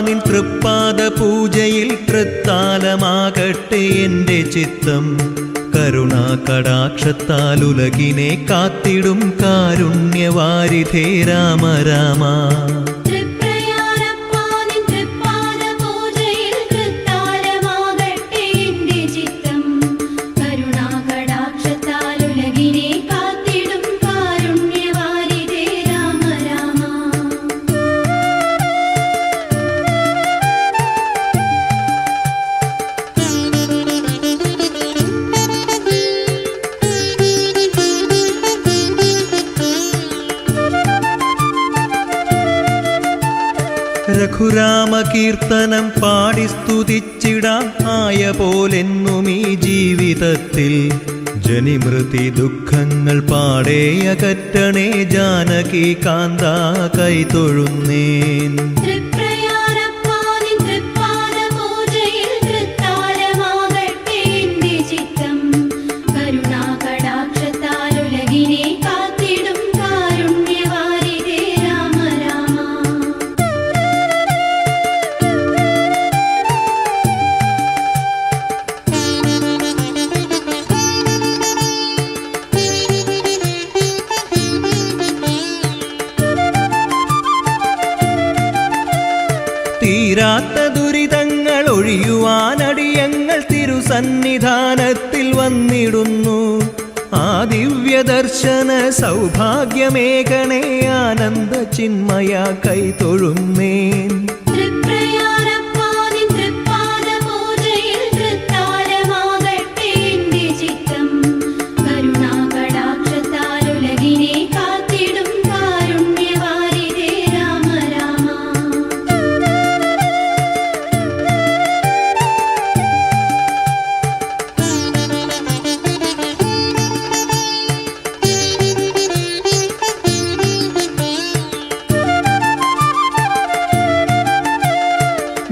നിൻ തൃപ്പാദ പൂജയിൽ തൃത്താലമാകട്ടെ എൻ്റെ ചിത്തം. കരുണാകടാക്ഷത്താൽ ഉലകിനെ കാത്തിടും കാരുണ്യവാരിധേ രാമ രാമ. രഘുരാമകീർത്തനം പാടി സ്തുതിച്ചിടാം ആയ പോലെന്നും ഈ ജീവിതത്തിൽ. ജനിമൃതി ദുഃഖങ്ങൾ പാടേ അകറ്റണേ ജാനകി കാന്ത കൈതൊഴുന്നേൻ. തീരാത്ത ദുരിതങ്ങൾ ഒഴിയുവാനടിയങ്ങൾ തിരുസന്നിധാനത്തിൽ വന്നിടുന്നു. ആ ദിവ്യദർശന സൗഭാഗ്യമേകണേ ആനന്ദ ചിന്മയ കൈതൊഴുന്നേൻ.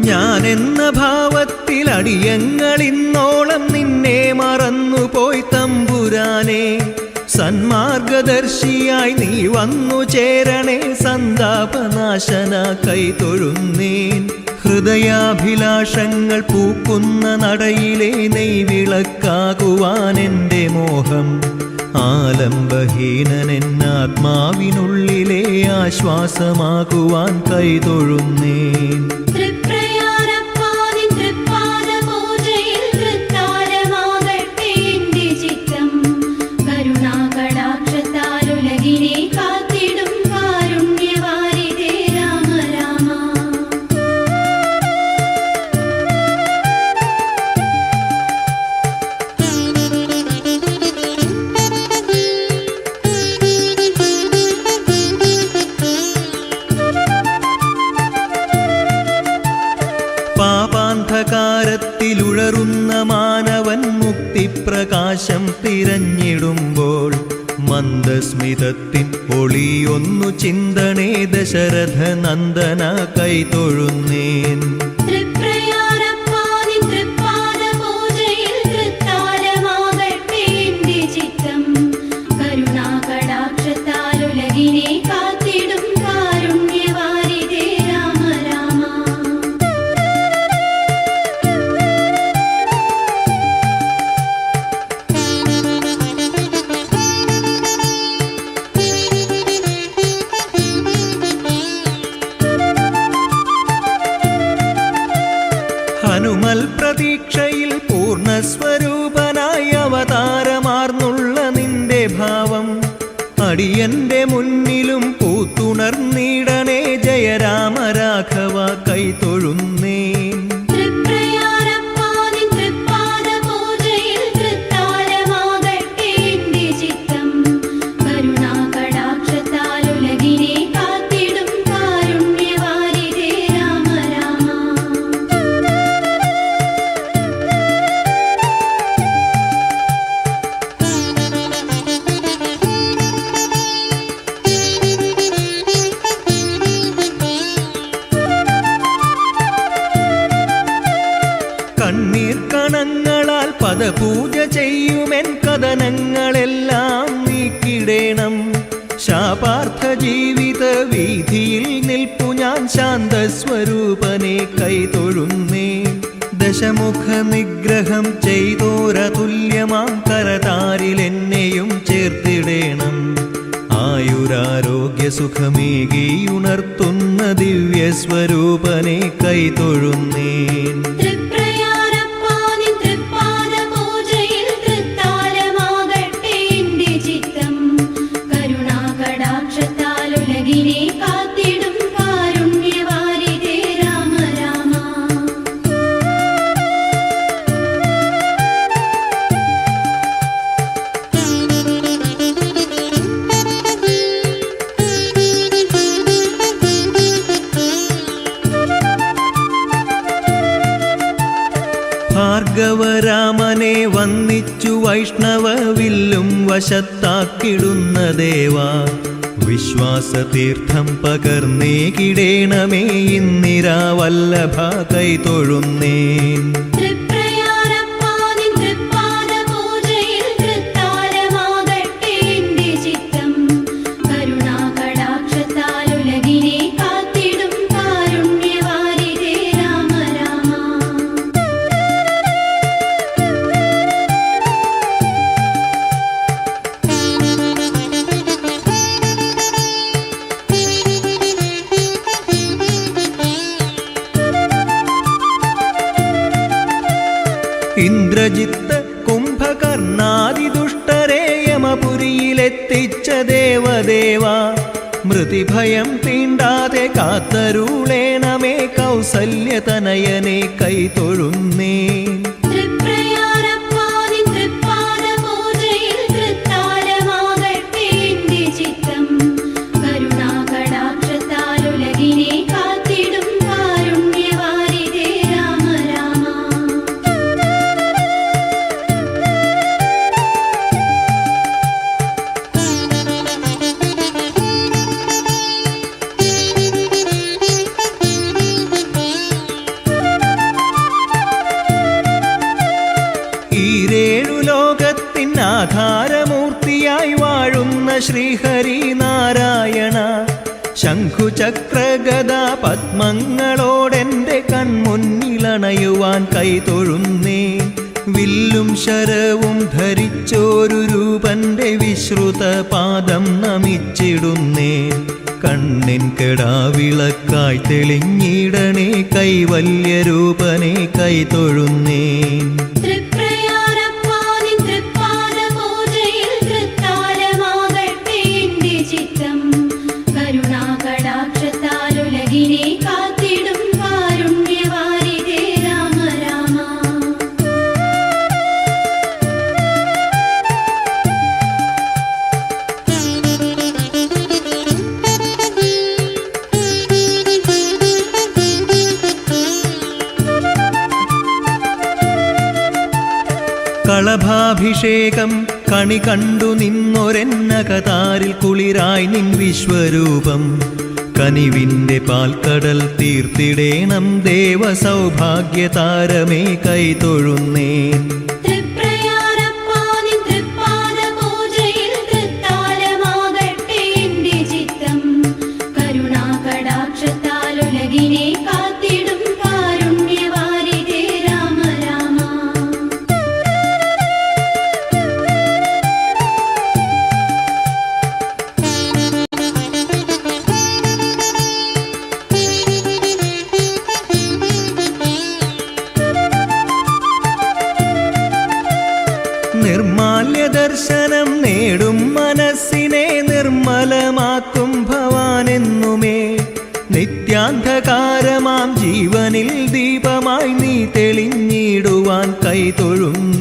ഞാനെന്ന ഭാവത്തിൽ അടിയങ്ങൾ ഇന്നോളം നിന്നെ മറന്നുപോയി തമ്പുരാനെ. സന്മാർഗദർശിയായി നീ വന്നു ചേരണേ സന്താപനാശന കൈതൊഴുന്നേൻ. ഹൃദയാഭിലാഷങ്ങൾ പൂക്കുന്ന നടയിലെ നെയ്വിളക്കാകുവാൻ എൻ്റെ മോഹം. ആലംബഹീനനെന്നാത്മാവിനുള്ളിലെ ആശ്വാസമാകുവാൻ കൈതൊഴുന്നേൻ. പാപാന്ധകാരത്തിലുഴറുന്ന മാനവൻ മുക്തിപ്രകാശം തിരഞ്ഞിടുമ്പോൾ മന്ദസ്മിതത്തിൻ ഒളിയൊന്നു ചിന്തണേ ദശരഥ നന്ദന കൈതൊഴുന്നേൻ. ഹനുമൽ പ്രതീക്ഷയിൽ പൂർണ്ണസ്വരൂപനായി അവതാരമാർന്നുള്ള നിന്റെ ഭാവം അടിയന്റെ മുന്നിലും പൂത്തുണർന്നിടണേ ജയരാമ രാഘവ കൈതൊഴുന്നേൻ. കണ്ണീർ കണങ്ങളാൽ പദപൂജ ചെയ്യുമെൻ കഥനങ്ങളെല്ലാം നീക്കിടേണം. ശാപാർത്ഥ ജീവിത വീതിയിൽ നിൽപ്പു ഞാൻ ഞാൻ ശാന്തസ്വരൂപനെ കൈതൊഴുന്നേ. ദശമുഖ നിഗ്രഹം ചെയ്തോരതുല്യമാം കരതാരിലെന്നെയും ചേർത്തിടേണം. ആയുരാരോഗ്യ സുഖമേകിയുണർത്തുന്ന ദിവ്യസ്വരൂപനെ കൈതൊഴുന്നേൻ. ഭാർഗവരാമനെ വന്ദിച്ചു വൈഷ്ണവ വില്ലും വശത്താക്കിടുന്ന ദേവാ, വിശ്വാസതീർത്ഥം പകർന്നേകിടേണമേ ഇന്ദിരാവല്ലഭ കൈതൊഴുന്നേൻ. ഇന്ദ്രജിത്ത് കുംഭകർണാദിദുഷ്ടരെ യമപുരിയിലെത്തിച്ച ദേവദേവ, മൃതിഭയം തീണ്ടാതെ കാത്തരുളേണമേ കൗസല്യതനയനെ കൈതൊഴുന്നേൻ. ആധാരമൂർത്തിയായി വാഴുന്ന ശ്രീഹരി നാരായണ, ശംഖുചക്രഗദ പത്മങ്ങളോടെന്റെ കൺമുന്നിലണയുവാൻ കൈതൊഴുന്നേ. വില്ലും ശരവും ധരിച്ചോരു രൂപന്റെ വിശ്രുത പാദം നമിച്ചിടുന്നേ. കണ്ണിൻ കെടാവിളക്കായി തെളിഞ്ഞിടണേ കൈവല്യരൂപനെ കൈതൊഴുന്നേൻ. കളഭാഭിഷേകം കണി കണ്ടു നിന്നൊരെന്നകതാരിൽ കുളിരായി നിൻ വിശ്വരൂപം. കനിവിൻ്റെ പാൽക്കടൽ തീർത്തിടേണം ദേവ സൗഭാഗ്യതാരമേ കൈതൊഴുന്നേൻ. നിർമാല്യദർശനം നേടും മനസ്സിനെ നിർമ്മലമാക്കും ഭവാനെന്നുമേ. നിത്യാന്ധകാരമാം ജീവനിൽ ദീപമായി നീ തെളിഞ്ഞിടുവാൻ കൈതൊഴുന്നു.